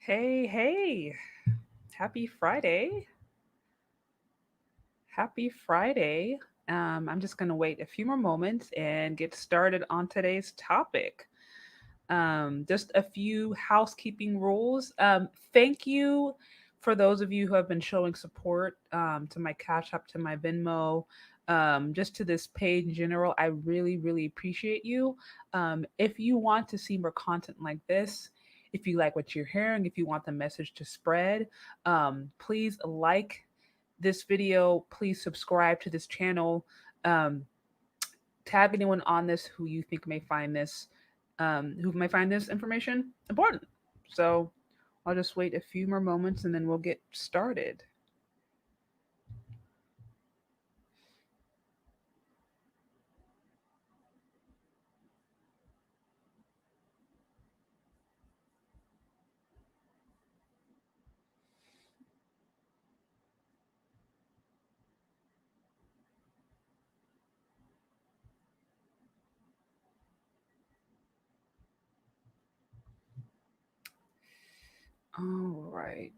Hey, hey, happy Friday. Happy Friday. I'm just going to wait a few more moments and get started on today's topic. Just a few housekeeping rules. Thank you for those of you who have been showing support to my Cash App, to my Venmo, just to this page in general. I really, really appreciate you. If you want to see more content like this, if you like what you're hearing, if you want the message to spread, please like this video. Please subscribe to this channel. Um, Tag anyone on this who may find this information important. So I'll just wait a few more moments and then we'll get started. All right.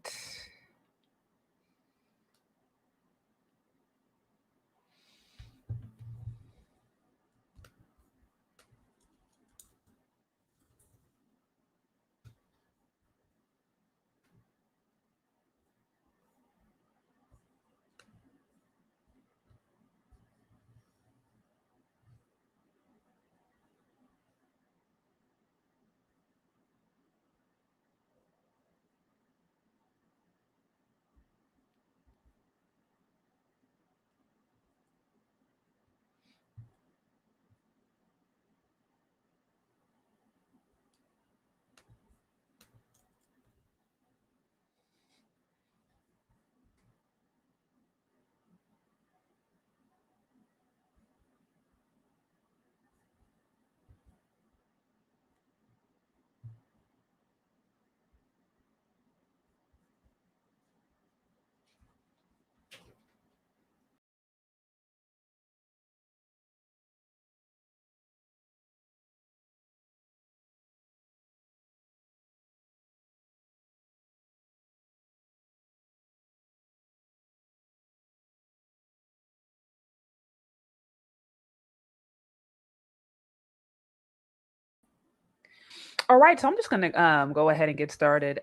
All right, so I'm just gonna go ahead and get started.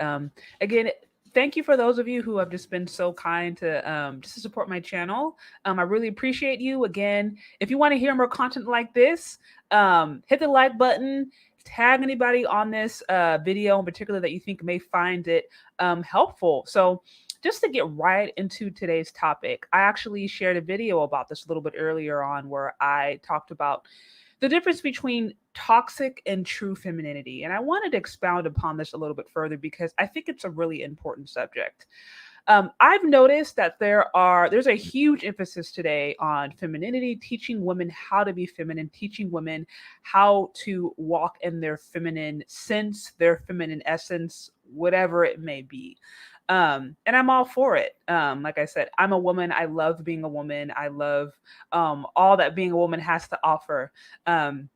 Again, thank you for those of you who have just been so kind to just to support my channel. I really appreciate you. Again, if you want to hear more content like this, hit the like button. Tag anybody on this video in particular that you think may find it helpful. So, just to get right into today's topic, I actually shared a video about this a little bit earlier on where I talked about the difference between toxic and true femininity. And I wanted to expound upon this a little bit further because I think it's a really important subject. I've noticed that there's a huge emphasis today on femininity, teaching women how to be feminine, teaching women how to walk in their feminine sense, their feminine essence, whatever it may be. And I'm all for it. Like I said, I'm a woman. I love being a woman. I love all that being a woman has to offer. Um,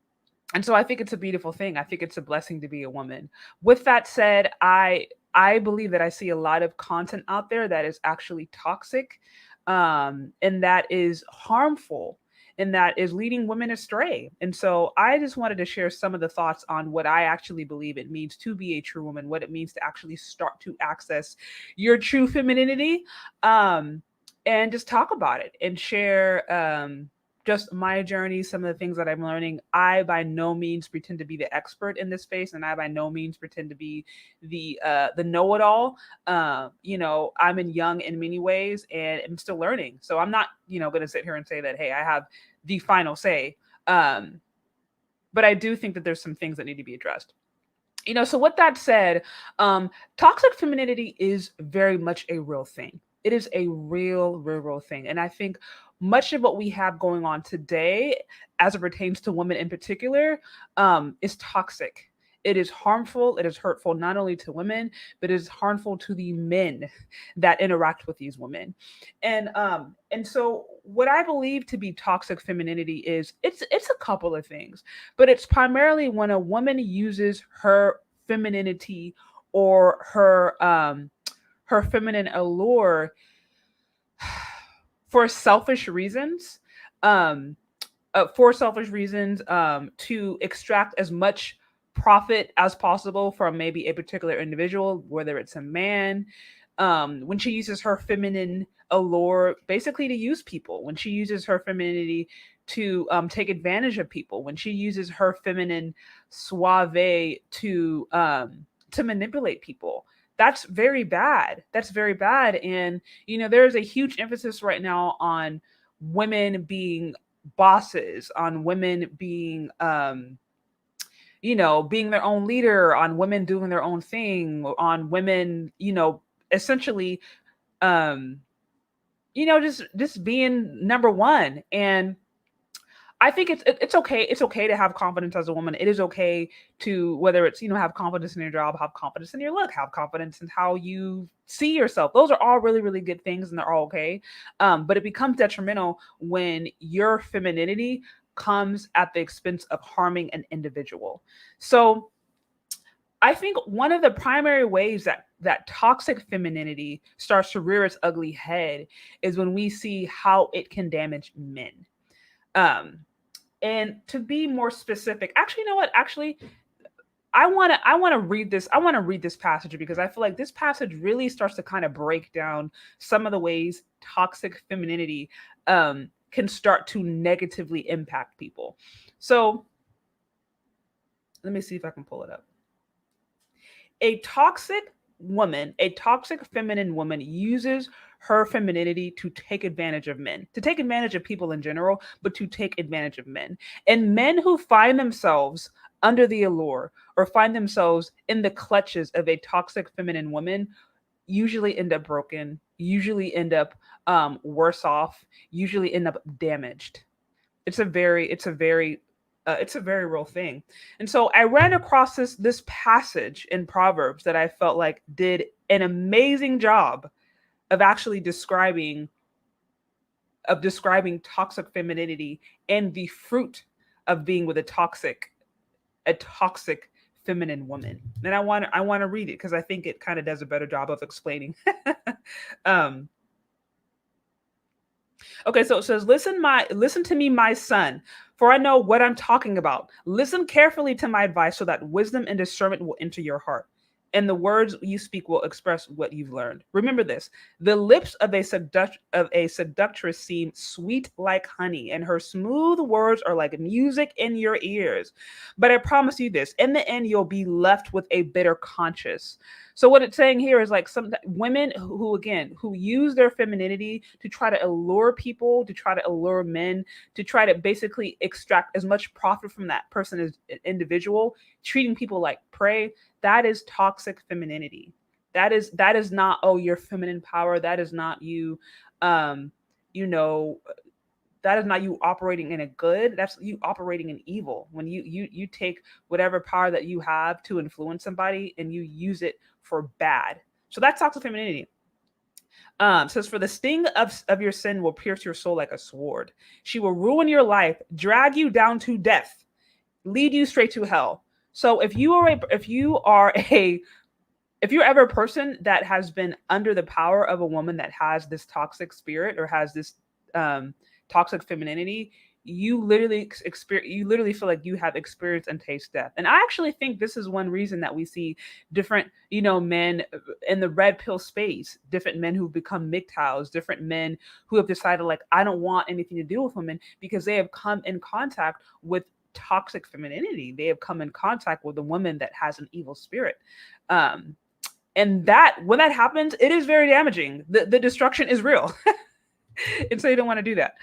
and so I think it's a beautiful thing. I think it's a blessing to be a woman. With that said, I believe that I see a lot of content out there that is actually toxic, and that is harmful, and that is leading women astray. And so I just wanted to share some of the thoughts on what I actually believe it means to be a true woman, what it means to actually start to access your true femininity, um, and just talk about it and share. Just my journey, some of the things that I'm learning. I by no means pretend to be the expert in this space, and I by no means pretend to be the know-it-all. I'm in young in many ways, and I'm still learning. So I'm not, going to sit here and say that, hey, I have the final say. Um, but I do think that there's some things that need to be addressed. So with that said, toxic femininity is very much a real thing. It is a real thing. And I think much of what we have going on today, as it pertains to women in particular, is toxic. It is harmful. It is hurtful not only to women, but it is harmful to the men that interact with these women. And so what I believe to be toxic femininity is it's a couple of things, but it's primarily when a woman uses her femininity or her feminine allure for selfish reasons. Um, to extract as much profit as possible from maybe a particular individual, whether it's a man. When she uses her feminine allure, basically to use people, when she uses her femininity to take advantage of people, when she uses her feminine suave to manipulate people. That's very bad. That's very bad. And, there's a huge emphasis right now on women being bosses, on women being being their own leader, on women doing their own thing, on women, essentially um just being number one. And I think it's okay. It's okay to have confidence as a woman. It is okay to, whether it's, have confidence in your job, have confidence in your look, have confidence in how you see yourself. Those are all really, really good things, and they're all okay. But it becomes detrimental when your femininity comes at the expense of harming an individual. So I think one of the primary ways that toxic femininity starts to rear its ugly head is when we see how it can damage men. Um, and to be more specific, actually, you know what? Actually, I want to read this. I want to read this passage because I feel like this passage really starts to kind of break down some of the ways toxic femininity can start to negatively impact people. So let me see if I can pull it up. A toxic feminine woman uses her femininity to take advantage of men, to take advantage of people in general, but to take advantage of men. And men who find themselves under the allure or find themselves in the clutches of a toxic feminine woman usually end up broken, usually end up worse off, usually end up damaged. It's a very real thing. And so I ran across this passage in Proverbs that I felt like did an amazing job of actually describing toxic femininity and the fruit of being with a toxic feminine woman. And I want to read it because I think it kind of does a better job of explaining. um Okay, so it says, listen to me, my son, for I know what I'm talking about. Listen carefully to my advice so that wisdom and discernment will enter your heart. And the words you speak will express what you've learned. Remember this: the lips of a seductress seem sweet like honey, and her smooth words are like music in your ears. But I promise you this: in the end, you'll be left with a bitter conscience. So what it's saying here is like some women who use their femininity to try to allure people, to try to allure men, to try to basically extract as much profit from that person as an individual, treating people like prey. That is toxic femininity. That is not, oh, your feminine power. That is not you, you know, that is not you operating in a good. That's you operating in evil. When you take whatever power that you have to influence somebody and you use it for bad. So that's toxic femininity. Says, for the sting of your sin will pierce your soul like a sword. She will ruin your life, drag you down to death, lead you straight to hell. So if you're ever a person that has been under the power of a woman that has this toxic spirit or has this um, toxic femininity, you literally feel like you have experienced and taste death. And I actually think this is one reason that we see different, men in the red pill space, different men who've become MGTOWs, different men who have decided like, I don't want anything to do with women, because they have come in contact with toxic femininity. They have come in contact with a woman that has an evil spirit. Um, and that when that happens, it is very damaging. The destruction is real. And so you don't want to do that.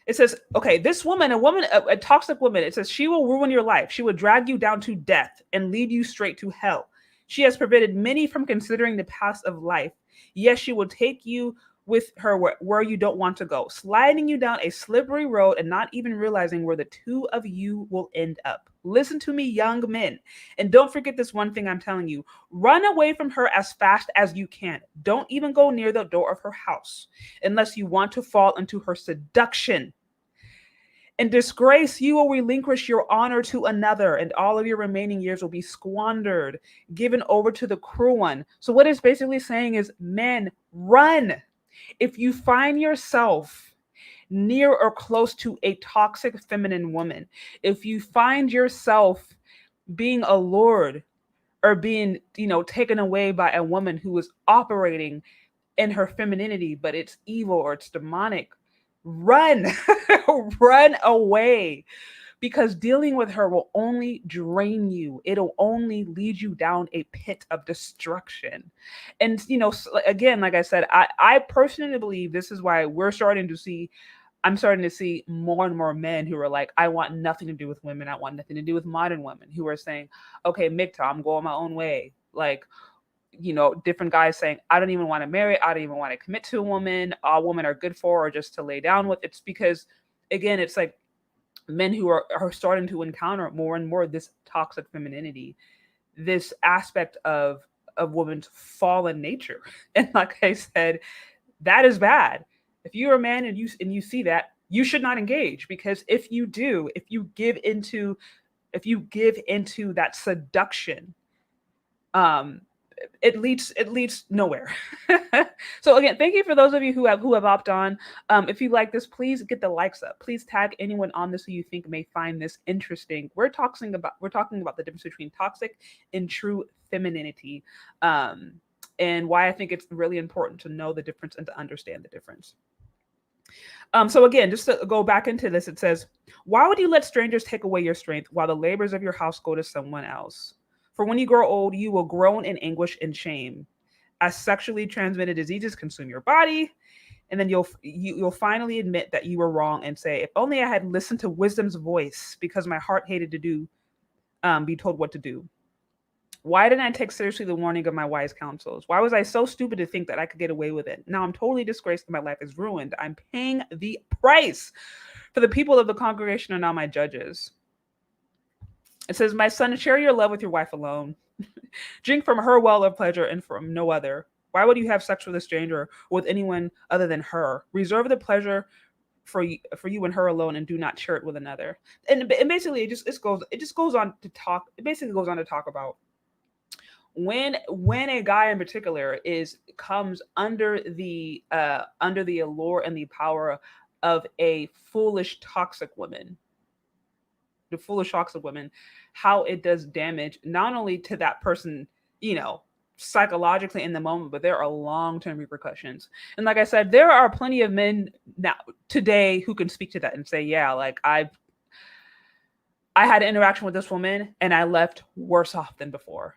It says, okay, this woman, a toxic woman, it says, she will ruin your life. She will drag you down to death and lead you straight to hell. She has prevented many from considering the path of life. Yes, she will take you with her where you don't want to go, sliding you down a slippery road and not even realizing where the two of you will end up. Listen to me, young men. And don't forget this one thing I'm telling you. Run away from her as fast as you can. Don't even go near the door of her house unless you want to fall into her seduction. In disgrace, you will relinquish your honor to another, and all of your remaining years will be squandered, given over to the cruel one. So, what it's basically saying is, men, run. If you find yourself near or close to a toxic feminine woman, if you find yourself being allured or being, taken away by a woman who is operating in her femininity, but it's evil or it's demonic, run, run away, because dealing with her will only drain you. It'll only lead you down a pit of destruction. And, again, like I said, I personally believe this is why I'm starting to see more and more men who are like, I want nothing to do with women. I want nothing to do with modern women, who are saying, okay, Mikta, I'm going my own way. Like, different guys saying, I don't even want to marry. I don't even want to commit to a woman. All women are good for, or just to lay down with. It's because, again, it's like men who are starting to encounter more and more this toxic femininity, this aspect of women's fallen nature. And like I said, that is bad. If you're a man and you see that, you should not engage, because if you do, if you give into that seduction, um it leads nowhere. So again, thank you for those of you who have opted on. If you like this, please get the likes up. Please tag anyone on this who you think may find this interesting. We're talking about the difference between toxic and true femininity, and why I think it's really important to know the difference and to understand the difference. So again, just to go back into this, it says, why would you let strangers take away your strength while the labors of your house go to someone else? For when you grow old, you will groan in anguish and shame as sexually transmitted diseases consume your body. And then you'll finally admit that you were wrong and say, if only I had listened to wisdom's voice, because my heart hated to be told what to do. Why didn't I take seriously the warning of my wise counsels? Why was I so stupid to think that I could get away with it? Now I'm totally disgraced and my life is ruined. I'm paying the price. For the people of the congregation are now my judges. It says, my son, share your love with your wife alone. Drink from her well of pleasure and from no other. Why would you have sex with a stranger or with anyone other than her? Reserve the pleasure for you and her alone, and do not share it with another. And basically, it just goes on to talk. It basically goes on to talk about when a guy in particular comes under the allure and the power of a foolish toxic woman, the foolish toxic women, how it does damage not only to that person, psychologically in the moment, but there are long-term repercussions. And like I said, there are plenty of men now today who can speak to that and say, yeah, like I had an interaction with this woman and I left worse off than before.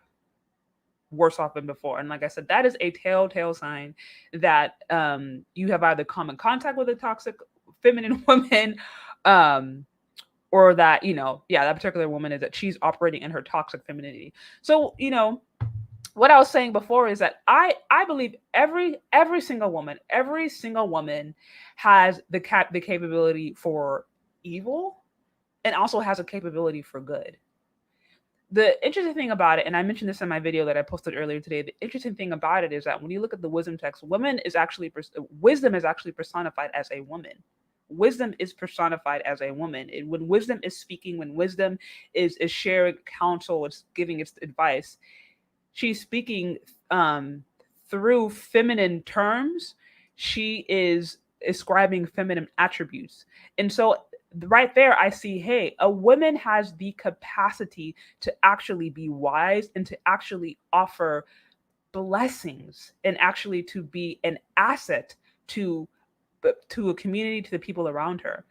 Worse off than before. And like I said, that is a telltale sign that you have either come in contact with a toxic feminine woman, or that, that particular woman is that she's operating in her toxic femininity. So, what I was saying before is that I believe every single woman has the capability for evil, and also has a capability for good. The interesting thing about it, and I mentioned this in my video that I posted earlier today, the interesting thing about it is that when you look at the wisdom text, wisdom is actually personified as a woman. Wisdom is personified as a woman. When wisdom is speaking, when wisdom is sharing counsel, it's giving its advice, she's speaking through feminine terms. She is ascribing feminine attributes. And so right there, I see, hey, a woman has the capacity to actually be wise and to actually offer blessings and actually to be an asset to a community, to the people around her.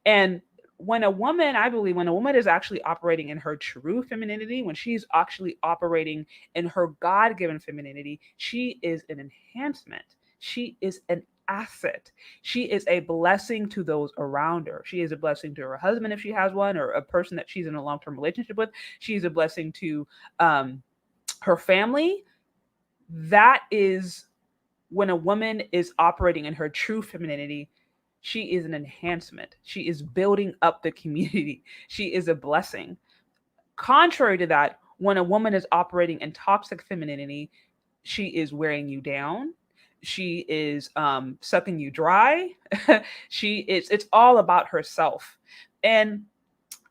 And I believe when a woman is actually operating in her true femininity, when she's actually operating in her God-given femininity, she is an enhancement. She is an asset. She is a blessing to those around her. She is a blessing to her husband if she has one, or a person that she's in a long-term relationship with. She's a blessing to her family. That is when a woman is operating in her true femininity. She is an enhancement. She is building up the community. She is a blessing. Contrary to that, when a woman is operating in toxic femininity, she is wearing you down. She is sucking you dry. It's all about herself. And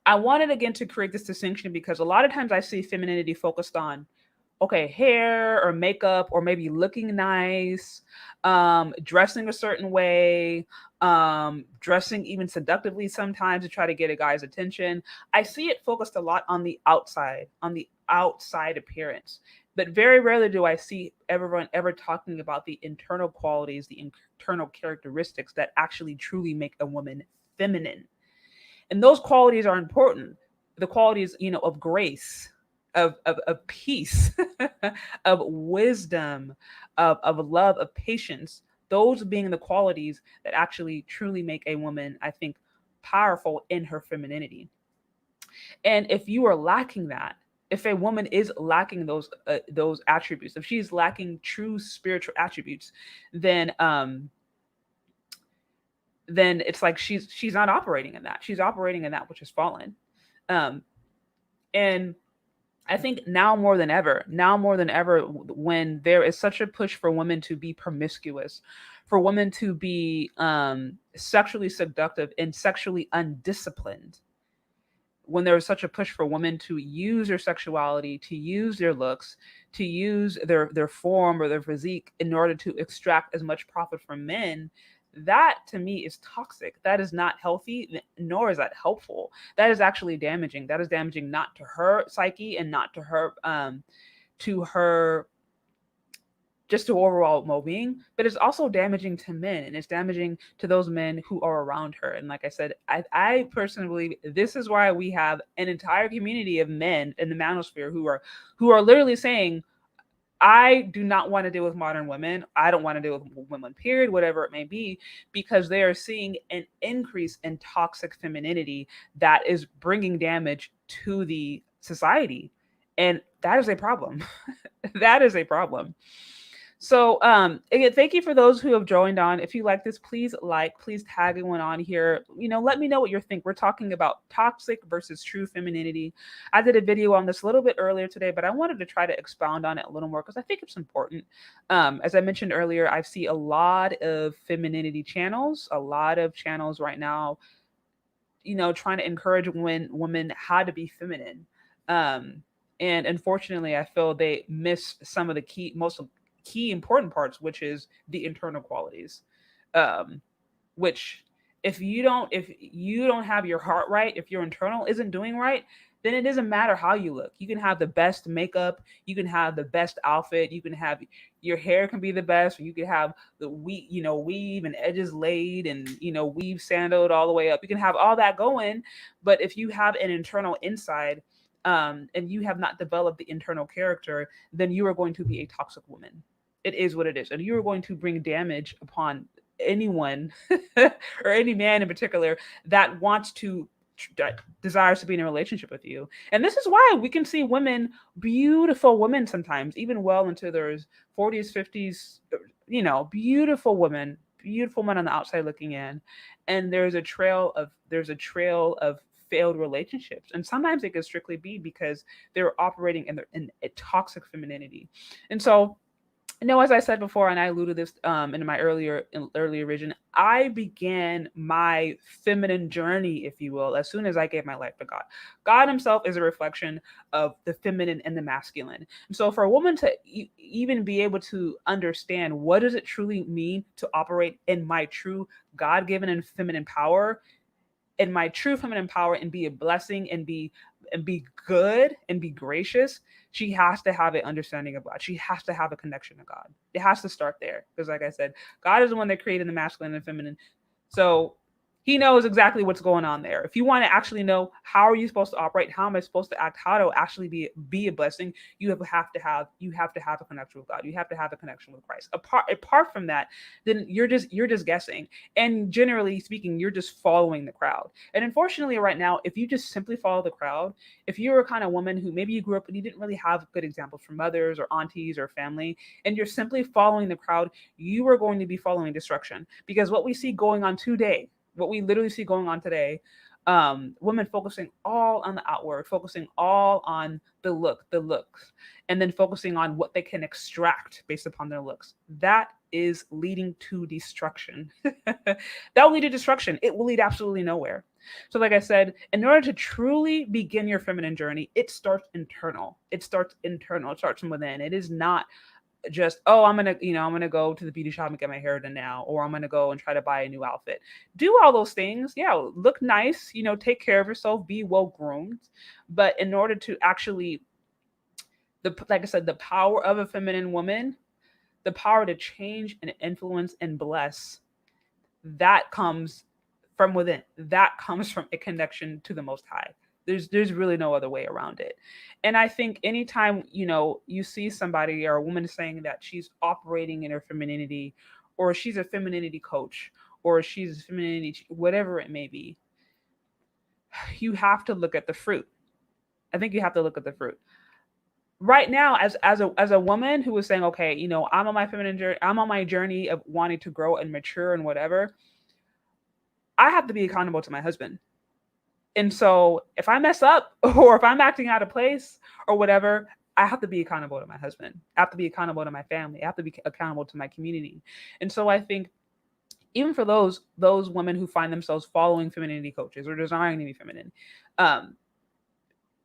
I wanted again to create this distinction because a lot of times I see femininity focused on, okay, hair or makeup or maybe looking nice, dressing a certain way, dressing even seductively sometimes to try to get a guy's attention. I see it focused a lot on the outside appearance. But very rarely do I see everyone ever talking about the internal qualities, the internal characteristics that actually truly make a woman feminine. And those qualities are important. The qualities, of grace, of peace, of wisdom, of love, of patience, those being the qualities that actually truly make a woman, I think, powerful in her femininity. And if you are lacking that, if a woman is lacking those attributes, if she's lacking true spiritual attributes, then then it's like she's not operating in that. She's operating in that which is fallen. Um, and I think now more than ever, when there is such a push for women to be promiscuous, for women to be sexually seductive and sexually undisciplined, when there is such a push for women to use their sexuality, to use their looks, to use their form or their physique in order to extract as much profit from men, that to me is toxic. That is not healthy, nor is that helpful. That is actually damaging. That is damaging not to her psyche and not to her just to overall well-being, but it's also damaging to men and it's damaging to those men who are around her. And like I said, I personally believe this is why we have an entire community of men in the manosphere who are literally saying, I do not want to deal with modern women. I don't want to deal with women, period, whatever it may be, because they are seeing an increase in toxic femininity that is bringing damage to the society. And that is a problem. That is a problem. So again, thank you for those who have joined on. If you like this, please tag anyone on here. Let me know what you think. We're talking about toxic versus true femininity. I did a video on this a little bit earlier today, but I wanted to try to expound on it a little more because I think it's important. As I mentioned earlier, I see a lot of femininity channels, a lot of channels right now, trying to encourage women how to be feminine. And unfortunately, I feel they miss some of the most key important parts, which is the internal qualities. Um, which if you don't have your heart right, if your internal isn't doing right, then it doesn't matter how you look. You can have the best makeup, you can have the best outfit, you can have your hair can be the best, or you can have the weave and edges laid and weave sandaled all the way up. You can have all that going, but if you have an internal inside, and you have not developed the internal character, then you are going to be a toxic woman. It is what it is, and you are going to bring damage upon anyone or any man in particular that wants to that desires to be in a relationship with you. And this is why we can see women, beautiful women, sometimes even well into their 40s, 50s, beautiful men on the outside looking in, and there's a trail of failed relationships, and sometimes it could strictly be because they're operating in a toxic femininity. And so, as I said before, and I alluded this in my earlier vision, I began my feminine journey, if you will, as soon as I gave my life to God. God Himself is a reflection of the feminine and the masculine. And so, for a woman to even be able to understand what does it truly mean to operate in my true God-given and feminine power, and be a blessing and be good and be gracious, she has to have an understanding of God. She has to have a connection to God. It has to start there. Because like I said, God is the one that created the masculine and feminine. So He knows exactly what's going on there. If you want to actually know how are you supposed to operate, how am I supposed to act, how to actually be a blessing, you have to have a connection with God. You have to have a connection with Christ. Apart from that, then you're just guessing. And generally speaking, you're just following the crowd. And unfortunately, right now, if you just simply follow the crowd, if you're a kind of woman who maybe you grew up and you didn't really have good examples from mothers or aunties or family, and you're simply following the crowd, you are going to be following destruction. Because what we literally see going on today, women focusing all on the outward, focusing all on the looks, and then focusing on what they can extract based upon their looks. That is leading to destruction. That will lead to destruction. It will lead absolutely nowhere. So, like I said, in order to truly begin your feminine journey, it starts internal. It starts internal. It starts from within. It is not just, oh, I'm gonna go to the beauty shop and get my hair done now, or I'm gonna go and try to buy a new outfit. Do all those things, yeah, look nice, take care of yourself, be well groomed. But in order to actually, like I said, the power of a feminine woman, the power to change and influence and bless, that comes from within. That comes from a connection to the Most High. There's really no other way around it. And I think anytime you see somebody or a woman saying that she's operating in her femininity, or she's a femininity coach, or she's a femininity whatever it may be, you have to look at the fruit. I think you have to look at the fruit. Right now, as a woman who is saying, okay, I'm on my feminine journey, I'm on my journey of wanting to grow and mature and whatever, I have to be accountable to my husband. And so if I mess up or if I'm acting out of place or whatever, I have to be accountable to my husband. I have to be accountable to my family. I have to be accountable to my community. And so I think even for those women who find themselves following femininity coaches or desiring to be feminine, um,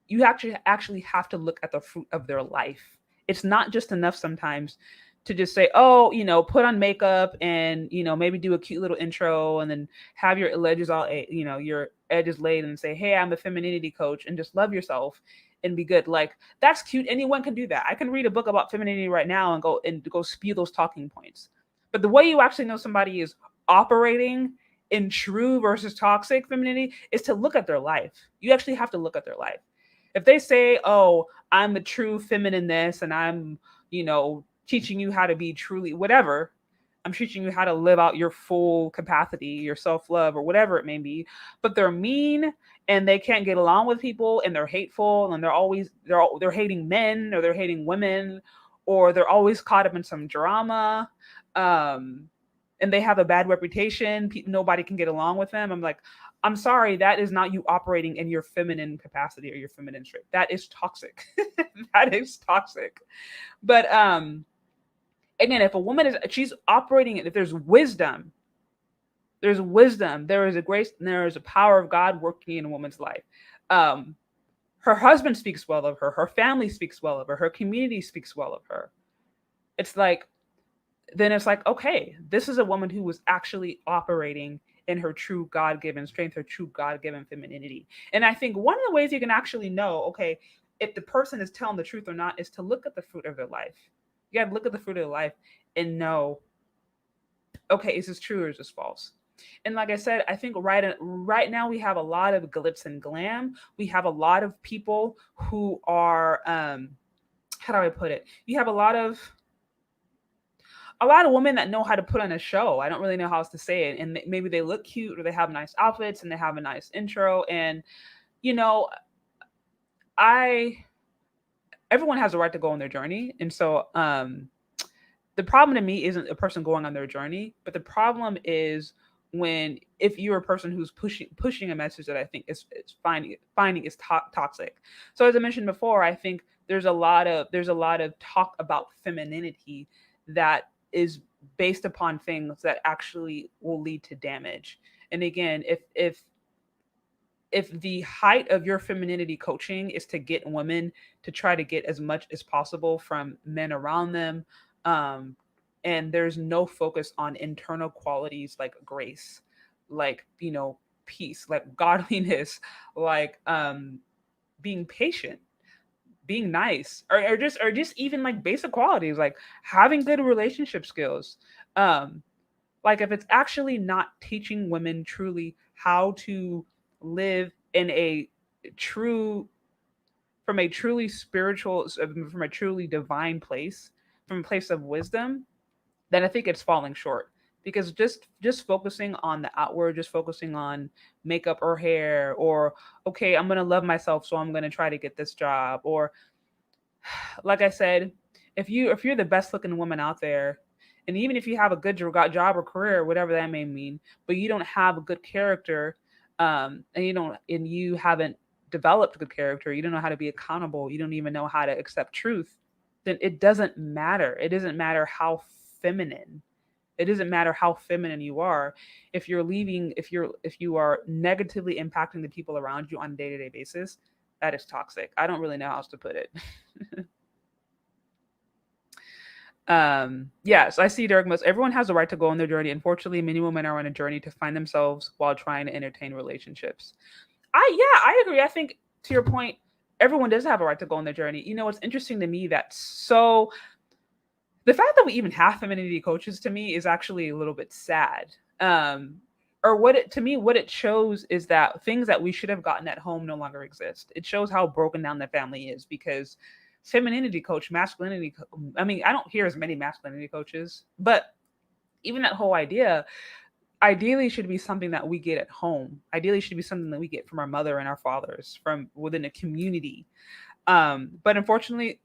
you actually have to look at the fruit of their life. It's not just enough sometimes to just say, oh, put on makeup and maybe do a cute little intro and then have your edges your edges laid and say, hey, I'm a femininity coach, and just love yourself and be good. Like, that's cute. Anyone can do that. I can read a book about femininity right now and go spew those talking points. But the way you actually know somebody is operating in true versus toxic femininity is to look at their life. You actually have to look at their life. If they say, "Oh, I'm the true feminine this, and I'm, teaching you how to be truly whatever," I'm teaching you how to live out your full capacity, your self love, or whatever it may be. But they're mean and they can't get along with people, and they're hateful, and they're hating men, or they're hating women, or they're always caught up in some drama. Um, and they have a bad reputation. Nobody can get along with them. I'm like, I'm sorry, that is not you operating in your feminine capacity or your feminine trait. That is toxic. That is toxic. But again, if a woman she's operating, if there's wisdom, there is a grace, and there is a power of God working in a woman's life. Um, Her husband speaks well of her. Her family speaks well of her. Her community speaks well of her. It's like, then it's like, okay, this is a woman who was actually operating in her true God given strength, her true God given femininity. And I think one of the ways you can actually know, okay, if the person is telling the truth or not, is to look at the fruit of their life. You got to look at the fruit of their life and know, okay, is this true or is this false? And like I said, I think right now we have a lot of glitz and glam. We have a lot of people who are, how do I put it? You have a lot of women that know how to put on a show. I don't really know how else to say it. And maybe they look cute or they have nice outfits and they have a nice intro. And, you know, I, everyone has a right to go on their journey. And so, the problem to me isn't a person going on their journey, but the problem is when, if you're a person who's pushing a message that I think is finding is toxic. So as I mentioned before, I think there's a lot of talk about femininity that is based upon things that actually will lead to damage. And again, if the height of your femininity coaching is to get women to try to get as much as possible from men around them, um, and there's no focus on internal qualities like grace, like peace, like godliness, like being patient, being nice, or just even like basic qualities like having good relationship skills. um like if it's actually not teaching women truly how to live in a true from a truly spiritual, from a truly divine place, from a place of wisdom, then I think it's falling short. Because just focusing on the outward, just focusing on makeup or hair, or okay, I'm gonna love myself, so I'm gonna try to get this job, or like I said, if you're the best looking woman out there, and even if you have a good job or career, whatever that may mean, but you don't have a good character, and you haven't developed good character, you don't know how to be accountable, you don't even know how to accept truth, then it doesn't matter. It doesn't matter how feminine. It doesn't matter how feminine you are. If you are negatively impacting the people around you on a day-to-day basis, that is toxic. I don't really know how else to put it. Yes, I see Derek Most. Everyone has the right to go on their journey. Unfortunately, many women are on a journey to find themselves while trying to entertain relationships. I agree. I think to your point, everyone does have a right to go on their journey. You know, it's interesting to me that the fact that we even have femininity coaches to me is actually a little bit sad. Um, or what it to me, what it shows is that things that we should have gotten at home no longer exist. It shows how broken down the family is because femininity coach, I mean, I don't hear as many masculinity coaches, but even that whole idea ideally should be something that we get at home. Ideally should be something that we get from our mother and our fathers from within a community. But unfortunately,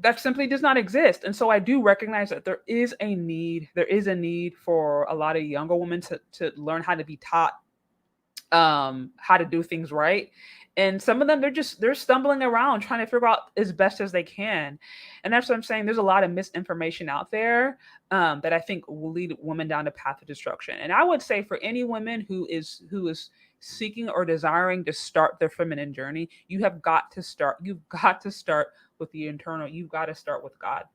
that simply does not exist. And so I do recognize that there is a need. There is a need for a lot of younger women to learn how to be taught how to do things right. And some of them they're stumbling around trying to figure out as best as they can. And that's what I'm saying. There's a lot of misinformation out there that I think will lead women down a path of destruction. And I would say for any woman who is seeking or desiring to start their feminine journey, you have got to start. You've got to start with the internal. You've got to start with God.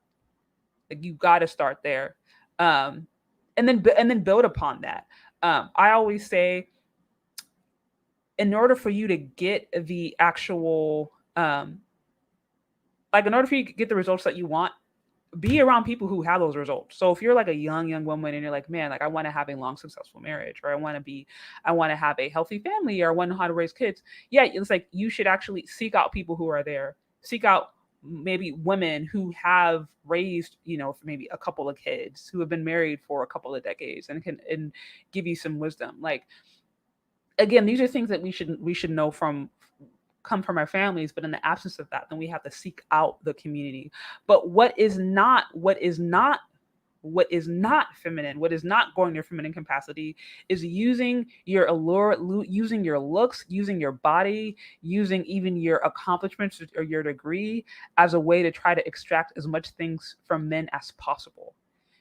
Like you've got to start there, um, and then build upon that. I always say in order for you to get the actual like in order for you to get the results that you want, be around people who have those results. So if you're like a young woman and you're like, man, like I want to have a long successful marriage, or I want to have a healthy family, or I want to know how to raise kids. Yeah, it's like you should actually seek out people who are there. Seek out maybe women who have raised, maybe a couple of kids, who have been married for a couple of decades and can and give you some wisdom. Like again, these are things that we should know from come from our families, but in the absence of that, then we have to seek out the community. But what is not feminine, what is not going to feminine capacity is using your allure, using your looks, using your body, using even your accomplishments or your degree as a way to try to extract as much things from men as possible.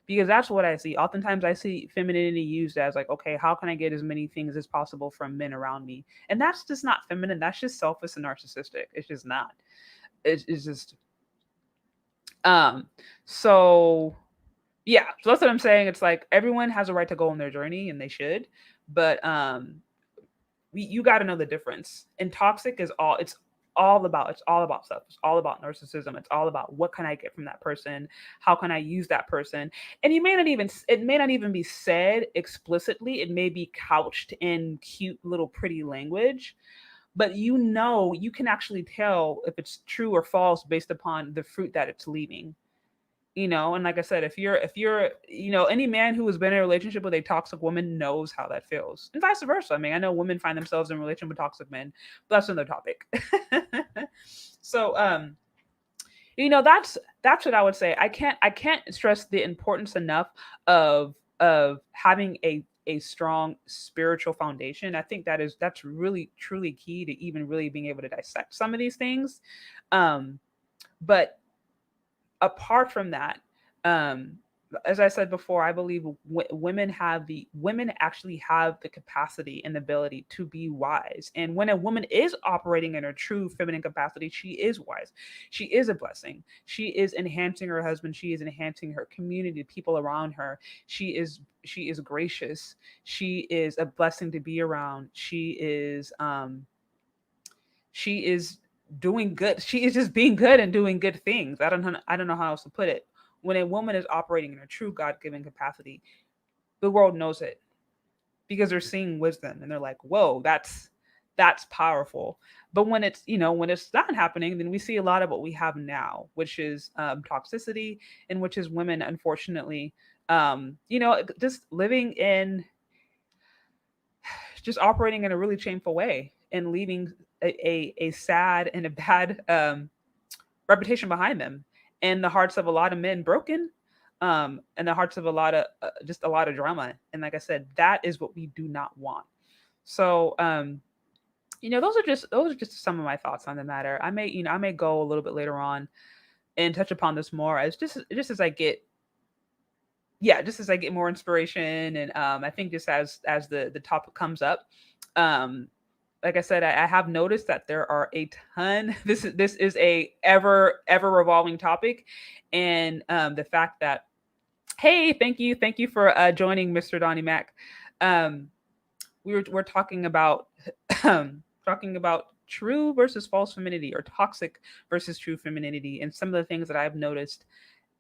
Because that's what I see. Oftentimes I see femininity used as like, okay, how can I get as many things as possible from men around me? And that's just not feminine. That's just selfish and narcissistic. It's just not. It's just um so yeah, so that's what I'm saying. It's like everyone has a right to go on their journey and they should, but you got to know the difference. And toxic is all about stuff. It's all about narcissism. It's all about what can I get from that person? How can I use that person? And it may not even be said explicitly. It may be couched in cute little pretty language, but you can actually tell if it's true or false based upon the fruit that it's leaving. And like I said, if you're any man who has been in a relationship with a toxic woman knows how that feels, and vice versa. I mean, I know women find themselves in a relationship with toxic men, but that's another topic. So that's what I would say. I can't stress the importance enough of having a strong spiritual foundation. I think that's really truly key to even really being able to dissect some of these things. But apart from that, um, as I said before, I believe women actually have the capacity and the ability to be wise. And when a woman is operating in her true feminine capacity, she is wise. She is a blessing. She is enhancing her husband. She is enhancing her community, people around her. She is gracious. She is a blessing to be around. She is doing good. She is just being good and doing good things. I don't know how else to put it. When a woman is operating in a true God-given capacity, the world knows it because they're seeing wisdom and they're like, "Whoa, that's powerful." But when it's not happening, then we see a lot of what we have now, which is toxicity, and which is women, unfortunately, just living in just operating in a really shameful way and leaving a sad and a bad reputation behind them, and the hearts of a lot of men broken, and the hearts of a lot of just a lot of drama. And like I said, that is what we do not want. So those are just some of my thoughts on the matter. I may go a little bit later on and touch upon this more as just as I get yeah, just as I get more inspiration, and I think just as the topic comes up, um, like I said, I have noticed that there are a ton. This is a ever revolving topic, and the fact that, hey, thank you for joining, Mr. Donnie Mac. Um, we're talking about talking about true versus false femininity, or toxic versus true femininity, and some of the things that I've noticed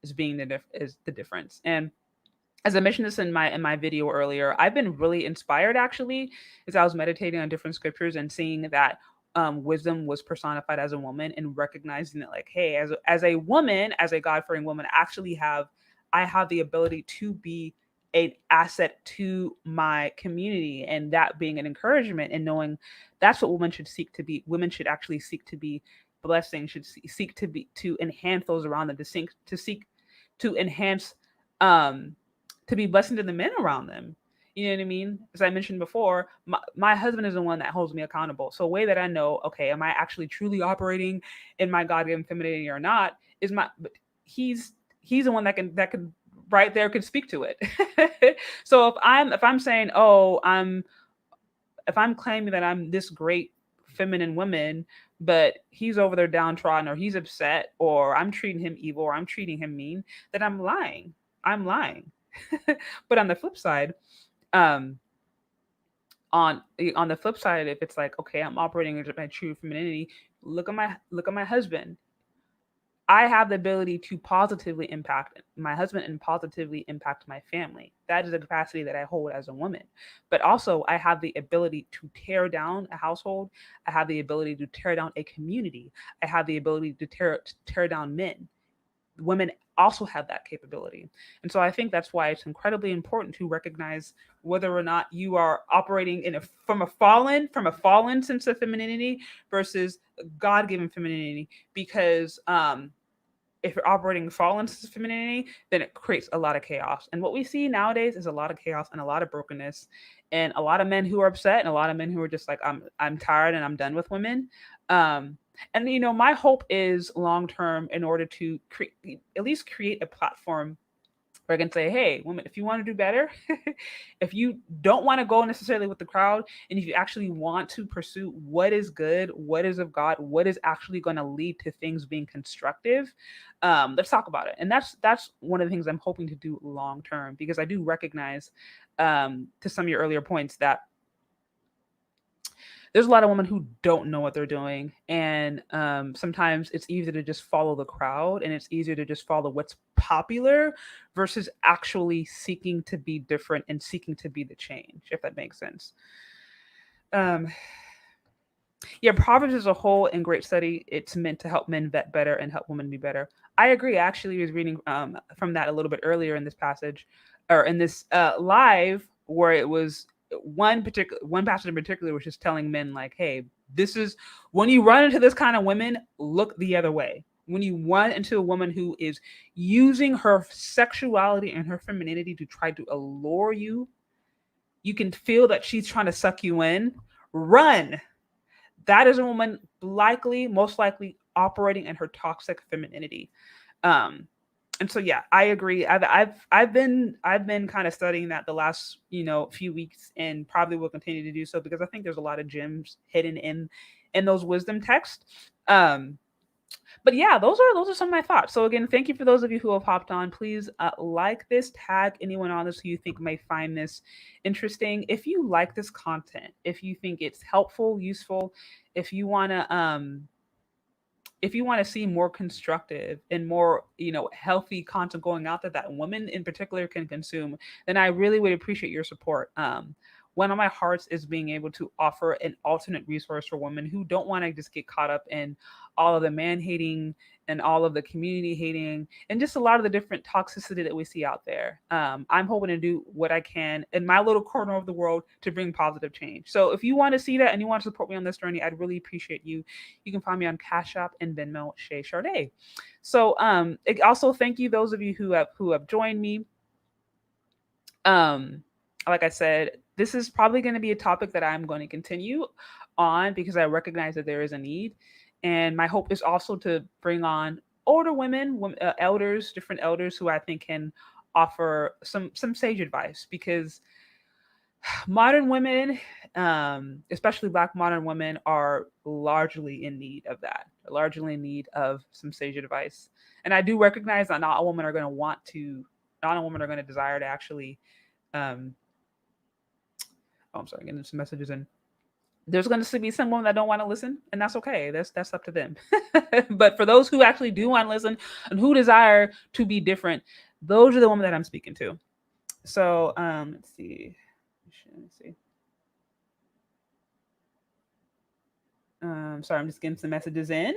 is being is the difference. And as I mentioned this in my video earlier, I've been really inspired actually as I was meditating on different scriptures and seeing that wisdom was personified as a woman, and recognizing that, like, hey, as a woman, as a God fearing woman, I have the ability to be an asset to my community, and that being an encouragement, and knowing that's what women should seek to be. Women should actually seek to be blessing, should seek to be, to enhance those around them, to seek to enhance um to be blessing to the men around them. You know what I mean? As I mentioned before, my husband is the one that holds me accountable. So a way that I know, okay, am I actually truly operating in my God given femininity or not? Is my but he's the one that can right there could speak to it. So if I'm saying, oh, if I'm claiming that I'm this great feminine woman, but he's over there downtrodden, or he's upset, or I'm treating him evil, or I'm treating him mean, then I'm lying. I'm lying. But on the flip side, um, on the flip side, if it's like, okay, I'm operating into my true femininity, look at my husband. I have the ability to positively impact my husband and positively impact my family. That is a capacity that I hold as a woman. But also, I have the ability to tear down a household. I have the ability to tear down a community. I have the ability to tear down men. Women also have that capability. And so I think that's why it's incredibly important to recognize whether or not you are operating from a fallen sense of femininity versus God-given femininity, because if you're operating fallen femininity, then it creates a lot of chaos. And what we see nowadays is a lot of chaos and a lot of brokenness, and a lot of men who are upset, and a lot of men who are just like, I'm tired and I'm done with women. Um, and my hope is long term, in order to at least create a platform where I can say, hey, women, if you want to do better, if you don't want to go necessarily with the crowd, and if you actually want to pursue what is good, what is of God, what is actually going to lead to things being constructive, let's talk about it. And that's one of the things I'm hoping to do long term, because I do recognize, to some of your earlier points, that there's a lot of women who don't know what they're doing, and sometimes it's easier to just follow the crowd, and it's easier to just follow what's popular versus actually seeking to be different and seeking to be the change, if that makes sense. um, yeah, Proverbs as a whole, in great study, it's meant to help men vet better and help women be better. I agree. I actually was reading from that a little bit earlier in this passage, or in this live, where it was one passage in particular was just telling men, like, hey, this is when you run into this kind of women, look the other way. When you run into a woman who is using her sexuality and her femininity to try to allure you, you can feel that she's trying to suck you in. Run. That is a woman most likely operating in her toxic femininity. Um, and so yeah, I agree. I've been kind of studying that the last few weeks, and probably will continue to do so, because I think there's a lot of gems hidden in those wisdom texts. Um, but yeah, those are some of my thoughts. So again, thank you for those of you who have hopped on. Please like this, tag anyone on this who you think may find this interesting. If you like this content, if you think it's helpful, useful, if you want to see more constructive and more healthy content going out there that women in particular can consume, then I really would appreciate your support. One of my hearts is being able to offer an alternate resource for women who don't want to just get caught up in all of the man hating and all of the community hating and just a lot of the different toxicity that we see out there. I'm hoping to do what I can in my little corner of the world to bring positive change. So if you want to see that and you want to support me on this journey, I'd really appreciate you. You can find me on Cashapp and Venmo, ChezCharde. So also thank you those of you who have joined me. Um, like I said, this is probably going to be a topic that I'm going to continue on, because I recognize that there is a need, and my hope is also to bring on older women, elders, different elders who I think can offer some sage advice because modern women, especially Black modern women, are largely in need of that, largely in need of some sage advice. And I do recognize that not all women are going to want to, not all women are going to desire to actually. Um, oh, I'm sorry, getting some messages in. There's going to be some women that don't want to listen, and that's okay. That's up to them. But for those who actually do want to listen and who desire to be different, those are the women that I'm speaking to. So let's see. Let's see. Sorry, I'm just getting some messages in.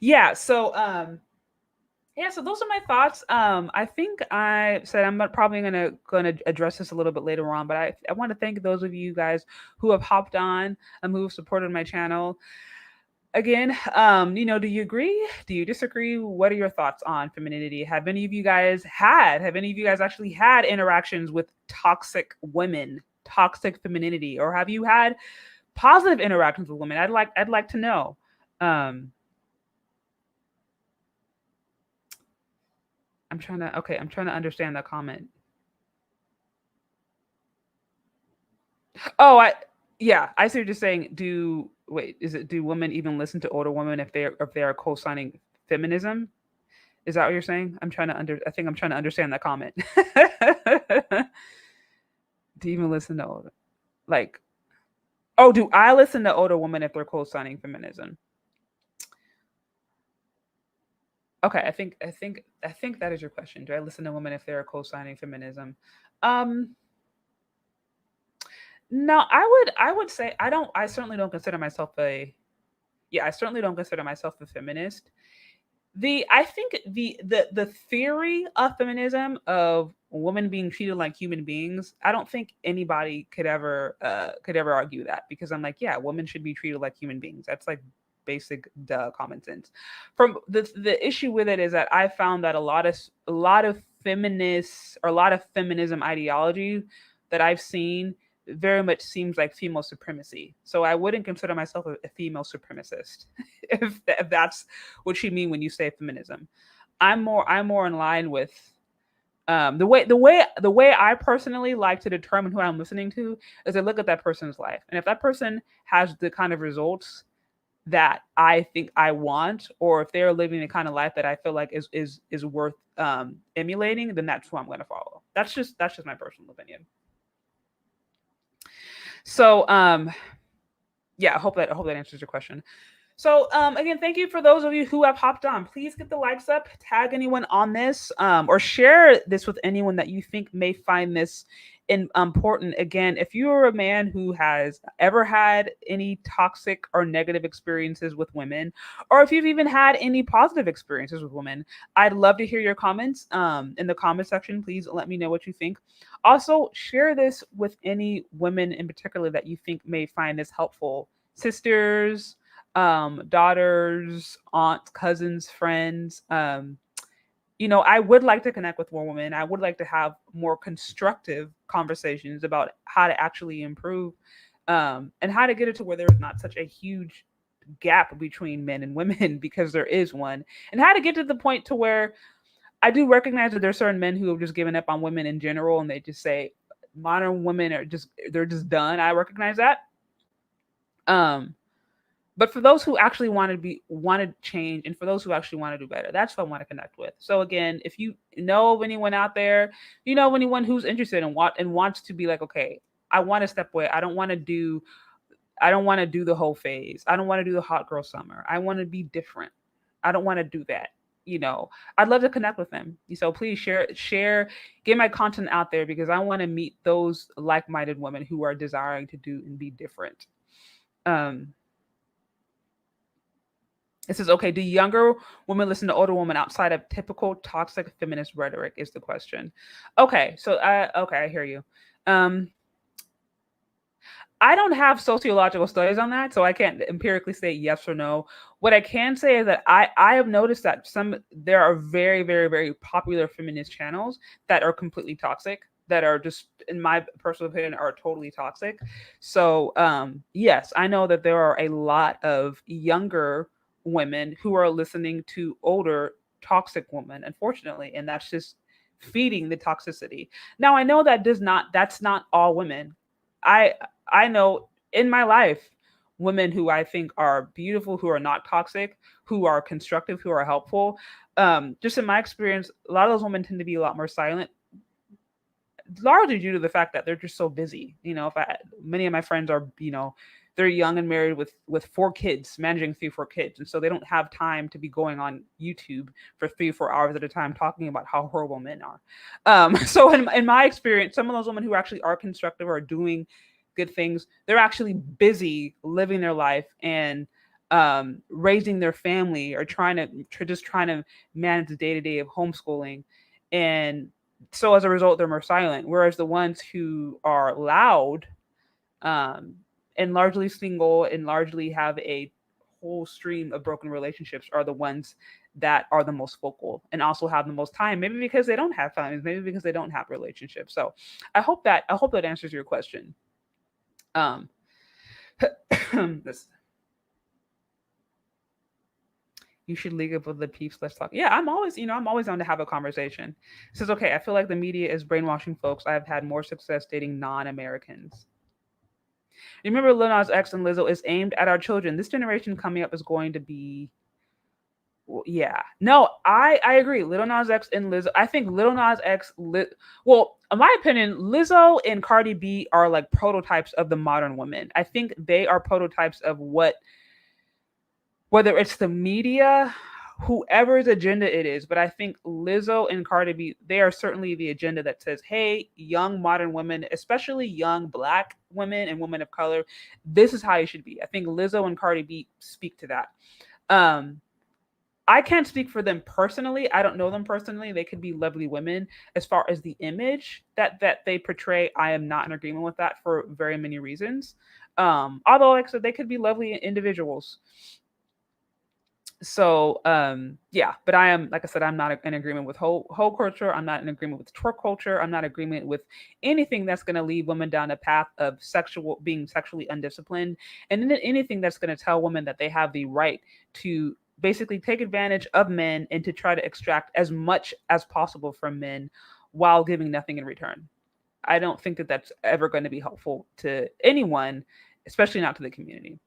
Yeah. So those are my thoughts. I think I said I'm probably gonna address this a little bit later on, but I want to thank those of you guys who have hopped on and who have supported my channel. Again, do you agree? Do you disagree? What are your thoughts on femininity? Have any of you guys actually had interactions with toxic women, toxic femininity, or have you had positive interactions with women? I'd like to know. Um, I'm trying to understand that comment. Oh, yeah, I see what you're saying. Do women even listen to older women if they are co-signing feminism? Is that what you're saying? I think I'm trying to understand that comment. Do you even listen to older? Like, oh, do I listen to older women if they're co-signing feminism? Okay, I think that is your question. Do I listen to women if they're co-signing feminism? Um, no, I would say I certainly don't consider myself a yeah, I certainly don't consider myself a feminist. I think the theory of feminism of women being treated like human beings, I don't think anybody could ever argue that because I'm like, yeah, women should be treated like human beings. That's like basic duh common sense. From the issue with it is that I found that a lot of feminists or a lot of feminism ideology that I've seen very much seems like female supremacy. So I wouldn't consider myself a female supremacist if that's what you mean when you say feminism. I'm more in line with the way I personally like to determine who I'm listening to is I look at that person's life, and if that person has the kind of results that I think I want, or if they're living the kind of life that I feel like is worth emulating, then that's who I'm going to follow. That's just my personal opinion. So yeah, I hope that answers your question. So again, thank you for those of you who have hopped on. Please get the likes up, tag anyone on this, or share this with anyone that you think may find this important. Again, if you are a man who has ever had any toxic or negative experiences with women, or if you've even had any positive experiences with women, I'd love to hear your comments in the comment section. Please let me know what you think. Also, share this with any women in particular that you think may find this helpful. Sisters, daughters, aunts, cousins, friends. I would like to connect with more women. I would like to have more constructive conversations about how to actually improve, and how to get it to where there's not such a huge gap between men and women because there is one, and how to get to the point to where I do recognize that there's certain men who have just given up on women in general and they just say modern women they're just done. I recognize that. Um, but for those who actually want to change, and for those who actually want to do better, that's what I want to connect with. So again, if you know of anyone out there, you know of anyone who's interested in what and wants to be like, okay, I want to step away. I don't want to do the whole phase. I don't want to do the hot girl summer. I want to be different. I don't want to do that. I'd love to connect with them. So please share, get my content out there because I want to meet those like-minded women who are desiring to do and be different. Um, It says, okay, do younger women listen to older women outside of typical toxic feminist rhetoric? Is the question. Okay, I hear you. Um, I don't have sociological studies on that, so I can't empirically say yes or no. What I can say is that I have noticed that there are very, very, very popular feminist channels that are completely toxic, that are just, in my personal opinion, are totally toxic. So yes, I know that there are a lot of younger women who are listening to older toxic women, unfortunately, and that's just feeding the toxicity. Now I know that's not all women. I I know in my life women who I think are beautiful, who are not toxic, who are constructive, who are helpful. Just in my experience, a lot of those women tend to be a lot more silent, largely due to the fact that they're just so busy. If many of my friends are, they're young and married with 4 kids, managing 3 4 kids, and so they don't have time to be going on YouTube for 3 4 hours at a time talking about how horrible men are. So in my experience, some of those women who actually are constructive or are doing good things, they're actually busy living their life and raising their family, or just trying to manage the day to day of homeschooling. And so as a result, they're more silent. Whereas the ones who are loud, um, and largely single and largely have a whole stream of broken relationships are the ones that are the most vocal and also have the most time. Maybe because they don't have families, maybe because they don't have relationships. So I hope that answers your question. Um, this you should league up with the peeps. Let's talk. Yeah, I'm always on to have a conversation. It says, okay, I feel like the media is brainwashing folks. I've had more success dating non-Americans. Remember, Lil Nas X and Lizzo is aimed at our children. This generation coming up is going to be, well, yeah. No, I agree. Lil Nas X and Lizzo. I think Lil Nas X, well, in my opinion, Lizzo and Cardi B are like prototypes of the modern women. I think they are prototypes of whether it's the media, whoever's agenda it is. But I think Lizzo and Cardi B, they are certainly the agenda that says, hey, young modern women, especially young black women and women of color, this is how you should be. I think Lizzo and Cardi B speak to that. Um, I can't speak for them personally. I don't know them personally. They could be lovely women. As far as the image that they portray, I am not in agreement with that for very many reasons. Although, like I said, they could be lovely individuals. So yeah, but I am, like I said, I'm not in agreement with whole culture. I'm not in agreement with twerk culture. I'm not in agreement with anything that's going to lead women down a path of being sexually undisciplined, and then anything that's going to tell women that they have the right to basically take advantage of men and to try to extract as much as possible from men while giving nothing in return. I don't think that that's ever going to be helpful to anyone, especially not to the community.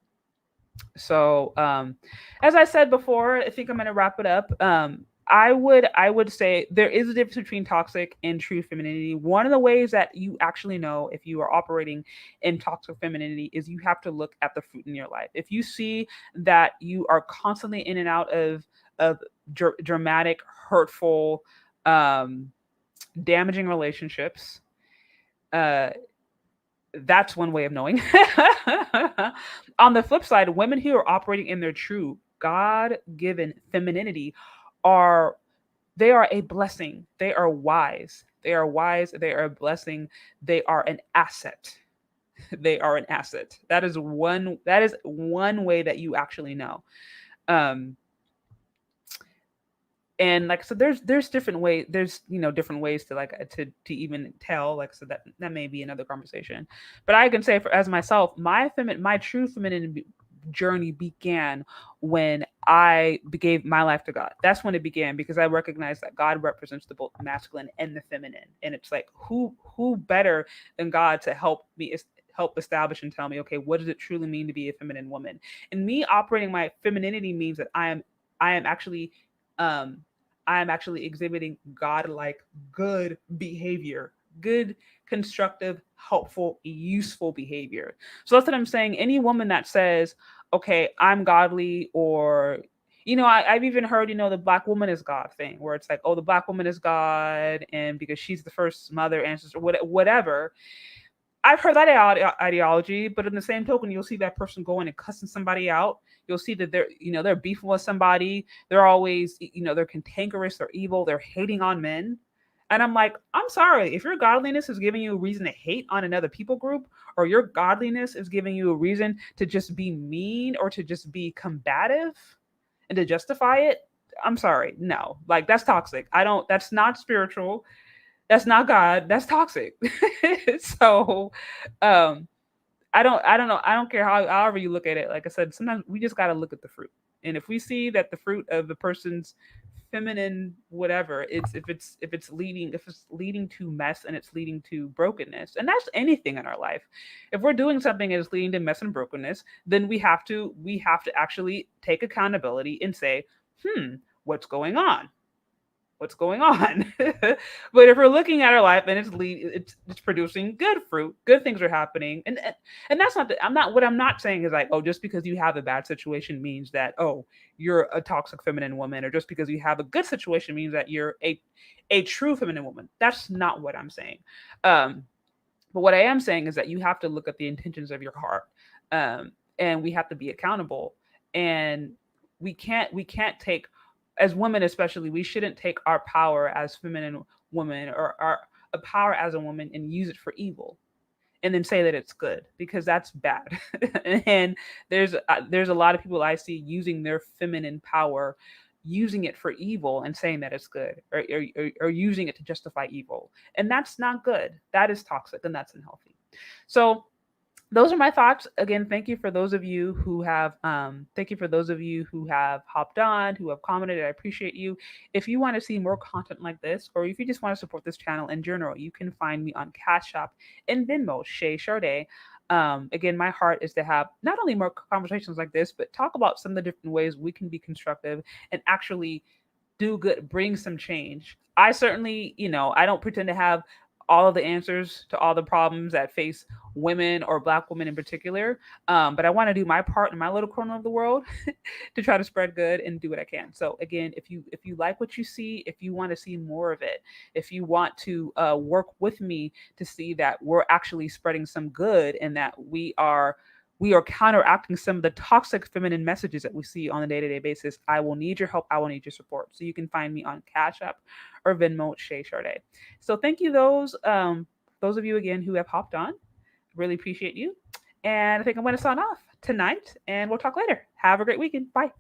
So, as I said before, I think I'm going to wrap it up. I would say there is a difference between toxic and true femininity. One of the ways that you actually know if you are operating in toxic femininity is you have to look at the fruit in your life. If you see that you are constantly in and out of dramatic, hurtful, um, damaging relationships, uh, that's one way of knowing. On the flip side, women who are operating in their true God-given femininity are they are a blessing. They are wise. They are wise. They are a blessing. They are an asset. They are an asset. That is one way that you actually know. Um, and like I said, there's different ways. There's different ways to to even tell. Like so that may be another conversation. But I can say for as myself, my true feminine journey began when I gave my life to God. That's when it began because I recognized that God represents the both masculine and the feminine, and it's like who better than God to help establish and tell me, okay, what does it truly mean to be a feminine woman? And me operating my femininity means that I am actually um I am actually exhibiting godlike good behavior, good, constructive, helpful, useful behavior. So that's what I'm saying. Any woman that says, okay, I'm godly, or I've even heard, the black woman is God thing, where it's like, oh, the black woman is God, and because she's the first mother, ancestor, whatever. I've heard that ideology, but in the same token, you'll see that person going and cussing somebody out. You'll see that they're beefing with somebody. They're always, they're cantankerous, they're evil, they're hating on men. And I'm like, I'm sorry, if your godliness is giving you a reason to hate on another people group, or your godliness is giving you a reason to just be mean or to just be combative and to justify it, I'm sorry, no, like that's toxic. That's not spiritual, that's not God. That's toxic. So, um, I don't know. I don't care however you look at it. Like I said, sometimes we just got to look at the fruit And if we see that the fruit of the person's feminine whatever, if it's leading to mess and it's leading to brokenness, and that's anything in our life. If we're doing something and it's leading to mess and brokenness, then we have to actually take accountability and say, what's going on? What's going on? But if we're looking at our life and it's producing good fruit, good things are happening, and that's not the, I'm not what I'm not saying is like, oh, just because you have a bad situation means that, oh, you're a toxic feminine woman, or just because you have a good situation means that you're a true feminine woman. That's not what I'm saying. um but what I am saying is that you have to look at the intentions of your heart, and we have to be accountable. And we can't take, as women especially, we shouldn't take our power as feminine women, or our a power as a woman, and use it for evil, and then say that it's good, because that's bad. And there's a lot of people I see using their feminine power, using it for evil and saying that it's good, or using it to justify evil, and that's not good. That is toxic and that's unhealthy. So those are my thoughts. Again, thank you for those of you who have hopped on, who have commented. I appreciate you. If you want to see more content like this, or if you just want to support this channel in general, you can find me on Cashapp and Venmo, ChezCharde. Again, my heart is to have not only more conversations like this, but talk about some of the different ways we can be constructive and actually do good, bring some change. I certainly, I don't pretend to have all of the answers to all the problems that face women, or Black women in particular. But I want to do my part in my little corner of the world to try to spread good and do what I can. So again, if you like what you see, if you want to see more of it, if you want to work with me to see that we're actually spreading some good, and that we are counteracting some of the toxic feminine messages that we see on a day-to-day basis, I will need your help. I will need your support. So you can find me on Cash App or Venmo, ChezCharde. So thank you those of you again who have hopped on. Really appreciate you. And I think I'm going to sign off tonight, and we'll talk later. Have a great weekend. Bye.